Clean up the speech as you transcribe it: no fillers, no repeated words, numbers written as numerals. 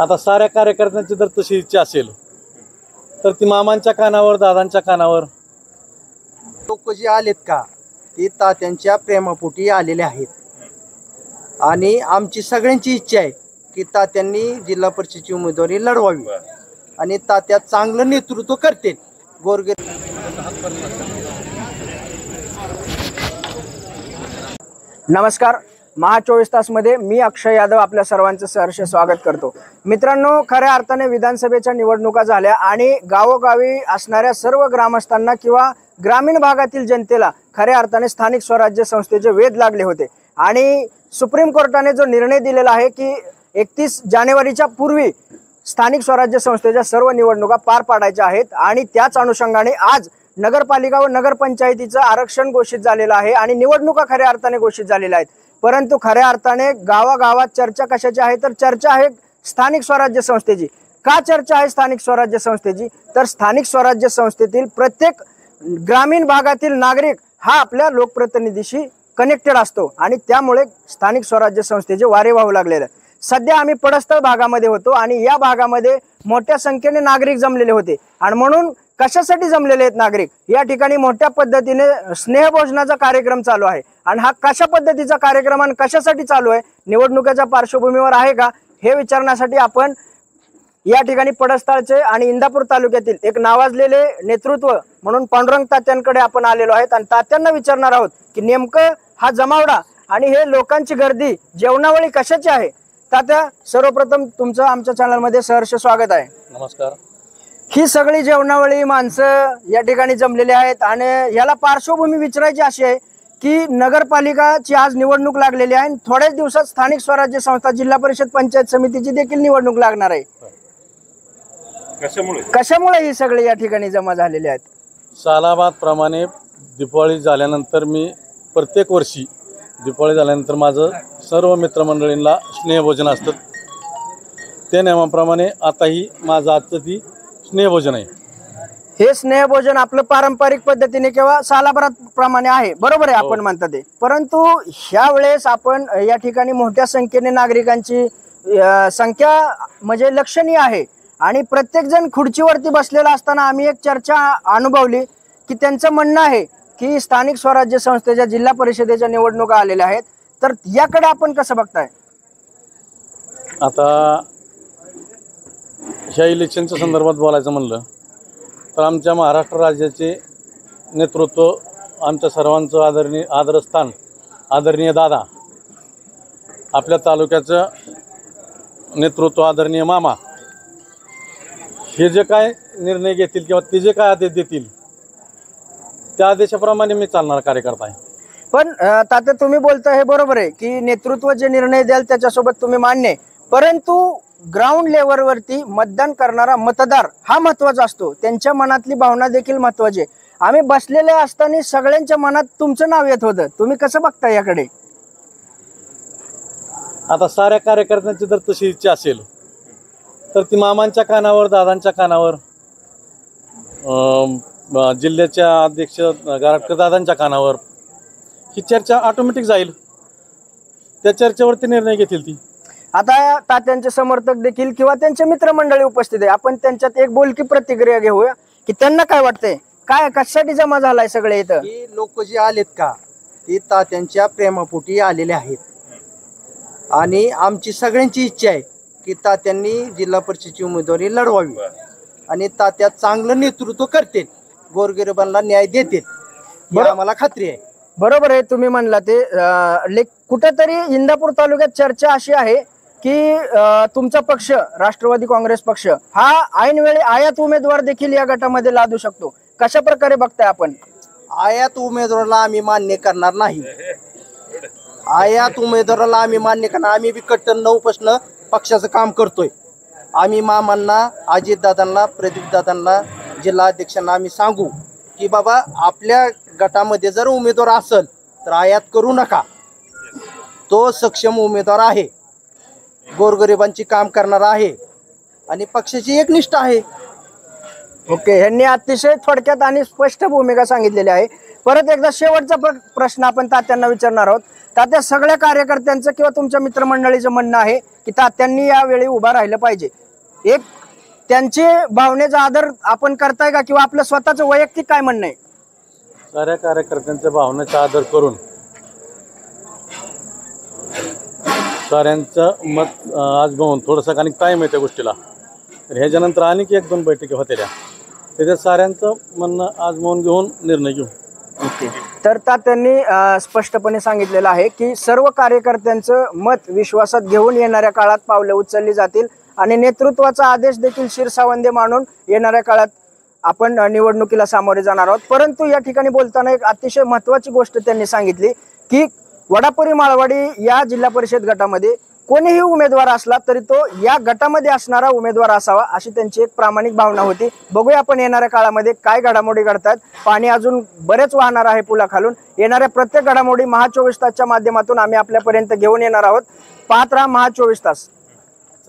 आता साऱ्या कार्यकर्त्यांची जर तशी इच्छा असेल तर ती मामांच्या कानावर, दादांच्या कानावर. लोक जे आलेत का ते तात्यांच्या प्रेमापोटी आलेले आहेत आणि आमची सगळ्यांची इच्छा आहे की तात्यांनी जिल्हा परिषदेची उमेदवारी लढवावी आणि तात्या चांगलं नेतृत्व करतील. गोरगरीब नमस्कार, महा 24 तासमध्ये मी अक्षय यादव आपल्या सर्वांचं सहर्ष स्वागत करतो. मित्रांनो, खऱ्या अर्थाने विधानसभेच्या निवडणुका झाल्या आणि गावोगावी असणाऱ्या सर्व ग्रामस्थांना किंवा ग्रामीण भागातील जनतेला खऱ्या अर्थाने स्थानिक स्वराज्य संस्थेचे वेध लागले होते आणि सुप्रीम कोर्टाने जो निर्णय दिलेला आहे की 31 जानेवारीच्या पूर्वी स्थानिक स्वराज्य संस्थेच्या सर्व निवडणुका पार पाडायच्या आहेत आणि त्याच अनुषंगाने आज नगरपालिका व नगरपंचायतीचं आरक्षण घोषित झालेलं आहे आणि निवडणुका खऱ्या अर्थाने घोषित झालेल्या आहेत. परंतु खऱ्या अर्थाने गावागावात चर्चा कशाची आहे तर चर्चा आहे स्थानिक स्वराज्य संस्थेची. का चर्चा आहे स्थानिक स्वराज्य संस्थेची तर स्थानिक स्वराज्य संस्थेतील प्रत्येक ग्रामीण भागातील नागरिक हा आपल्या लोकप्रतिनिधीशी कनेक्टेड असतो आणि त्यामुळे स्थानिक स्वराज्य संस्थेचे वारे वाहू लागलेले. सध्या आम्ही पडस्थळ भागामध्ये होतो आणि या भागामध्ये मोठ्या संख्येने नागरिक जमलेले होते आणि म्हणून कशासाठी जमलेले आहेत नागरिक, या ठिकाणी मोठ्या पद्धतीने स्नेहभोजनाचा कार्यक्रम चालू आहे आणि हा कशा पद्धतीचा कार्यक्रम आणि कशासाठी चालू आहे, निवडणुकीच्या पार्श्वभूमीवर आहे का, हे विचारण्यासाठी आपण या ठिकाणी पडस्थळचे आणि इंदापूर तालुक्यातील एक नावाजलेले नेतृत्व म्हणून पांडुरंग तात्यांकडे आपण आलेलो आहेत आणि तात्यांना विचारणार आहोत की नेमकं हा जमावडा आणि हे लोकांची गर्दी जेवणावळी कशाची आहे. तात्या, सर्वप्रथम तुमचं आमच्या चॅनलमध्ये सहर्ष स्वागत आहे. नमस्कार. ही सगळी जेवणावळी माणसं या ठिकाणी जमलेली आहेत आणि याला पार्श्वभूमी विचारायची अशी आहे की नगरपालिकाची आज निवडणूक लागलेली आहे आणि थोड्याच दिवसात स्थानिक स्वराज्य संस्था, जिल्हा परिषद, पंचायत समितीची देखील निवडणूक लागणार आहे. कशामुळे ही सगळी या ठिकाणी जमा झालेली आहेत? सालाबाद प्रमाणे दिवाळी झाल्यानंतर मी प्रत्येक वर्षी दिवाळी झाल्यानंतर माझं सर्व मित्रमंडळींना स्नेहभोजन असतं. त्या नियमाप्रमाणे आताही माझं आजचं ती स्नेहभोजन आहे. हे स्नेहभोजन आपलं पारंपरिक पद्धतीने किंवा सालाबाद प्रमाणे आहे, बरोबर आहे आपण म्हणता ते. परंतु ह्या वेळेस आपण या ठिकाणी मोठ्या संख्येने नागरिकांची संख्या म्हणजे लक्षणीय आहे आणि प्रत्येक जण खुर्चीवरती बसलेला असताना आम्ही एक चर्चा अनुभवली की त्यांचं म्हणणं आहे की स्थानिक स्वराज्य संस्थेच्या जिल्हा परिषदेच्या निवडणुका आलेल्या आहेत, तर याकडे आपण कसं बघताय? आता ह्या इलेक्शनच्या संदर्भात बोलायचं म्हणलं तर आमच्या महाराष्ट्र राज्याचे नेतृत्व, आमच्या सर्वांचं आदरस्थान आदरणीय दादा, आपल्या तालुक्याचं नेतृत्व आदरणीय मामा, हे जे काय निर्णय घेतील किंवा ते जे काय आदेश देतील त्या आदेशाप्रमाणे मी चालणारा कार्यकर्ता आहे. पण तात्या, तुम्ही बोलता हे बरोबर आहे की नेतृत्व जे निर्णय द्याल त्याच्यासोबत तुम्ही मान्य आहे, परंतु ग्राउंड लेवलवरती मतदान करणारा मतदार हा महत्वाचा असतो, त्यांच्या मनातली भावना देखील महत्वाची आहे. आम्ही बसलेले असताना सगळ्यांच्या मनात तुमचं नाव येत होतं, तुम्ही कसं बघता याकडे? आता साऱ्या कार्यकर्त्यांची जर तशी इच्छा असेल तर ती मामांच्या कानावर, दादांच्या कानावर, जिल्ह्याच्या अध्यक्ष गारटकर दादांच्या कानावर ही चर्चा ऑटोमॅटिक जाईल. त्या चर्चेवरती निर्णय घेतील ती. आता तात्यांचे समर्थक देखील किंवा त्यांचे मित्रमंडळी उपस्थित आहे, आपण त्यांच्यात एक बोलकी प्रतिक्रिया घेऊया की त्यांना काय वाटतंय, काय कशासाठी जमा झालाय सगळे इथं? ही लोक जे आलेत का ते तात्यांच्या प्रेमापोटी आलेले आहेत आणि आमची सगळ्यांची इच्छा आहे की तात्यांनी जिल्हा परिषदेची उमेदवारी लढवावी आणि तात्या चांगलं नेतृत्व करतील, गोरगरिबांना न्याय देतील, ही आम्हाला खात्री आहे. बरोबर आहे, तुम्ही म्हणला ते. कुठेतरी इंदापूर तालुक्यात चर्चा अशी आहे की तुमचा पक्ष राष्ट्रवादी काँग्रेस पक्ष हा ऐनवेळी आयात उमेदवार देखील या गटामध्ये लादू शकतो. कशा प्रकारे बघताय आपण? आयात उमेदवाराला आम्ही मान्य करणार नाही. आयात उमेदवाराला आम्ही मान्य करणार. आम्ही बी कट्टर 9 पासून पक्षाचं काम करतोय. आम्ही मामांना, अजितदादांना, प्रदीपदादांना, जिल्हा अध्यक्षांना आम्ही सांगू की बाबा आपल्या गटामध्ये जर उमेदवार असेल तर आयात करू नका. तो सक्षम उमेदवार आहे, गोरगरिबांची काम करणारा आहे आणि पक्षाची एकनिष्ठ आहे. ओके, यांनी अतिशय थोडक्यात आणि स्पष्ट भूमिका सांगितलेली आहे. परत एकदा शेवटचा प्रश्न आपण तात्यांना विचारणार आहोत. तात्या, सगळ्या कार्यकर्त्यांचं किंवा तुमच्या मित्रमंडळीचं म्हणणं आहे की तात्यांनी यावेळी उभा राहिलं पाहिजे. एक त्यांचे भावनेचा आदर आपण करताय का किंवा आपलं स्वतःचं वैयक्तिक काय म्हणणं आहे? साऱ्या कार्यकर्त्यांच्या भावनेचा आदर करून साऱ्यांचं मत आज बघून थोडंसं आणि टाईम आहे त्या गोष्टीला, तर ह्याच्यानंतर आणखी 1-2 बैठकी होत्या त्याच्यात साऱ्यांचं म्हणणं आज मौन घेऊन निर्णय घेऊ. तर त्यांनी स्पष्टपणे सांगितलेलं आहे की सर्व कार्यकर्त्यांचं मत विश्वासात घेऊन येणाऱ्या काळात पावले उचलली जातील आणि नेतृत्वाचा आदेश देखील शिरसावंदे मानून येणाऱ्या काळात आपण निवडणुकीला सामोरे जाणार आहोत. परंतु या ठिकाणी बोलताना एक अतिशय महत्त्वाची गोष्ट त्यांनी सांगितली की वडापुरी माळवाडी या जिल्हा परिषद गटामध्ये कोणीही उमेदवार असला तरी तो या गटामध्ये असणारा उमेदवार असावा, अशी त्यांची एक प्रामाणिक भावना होती. बघूया आपण येणाऱ्या काळामध्ये काय घडामोडी घडतात. पाणी अजून बरेच वाहणार आहे पुलाखालून. येणाऱ्या प्रत्येक घडामोडी महा 24 तासच्या माध्यमातून आम्ही आपल्यापर्यंत घेऊन येणार आहोत. पाहत राहा महा 24 तास.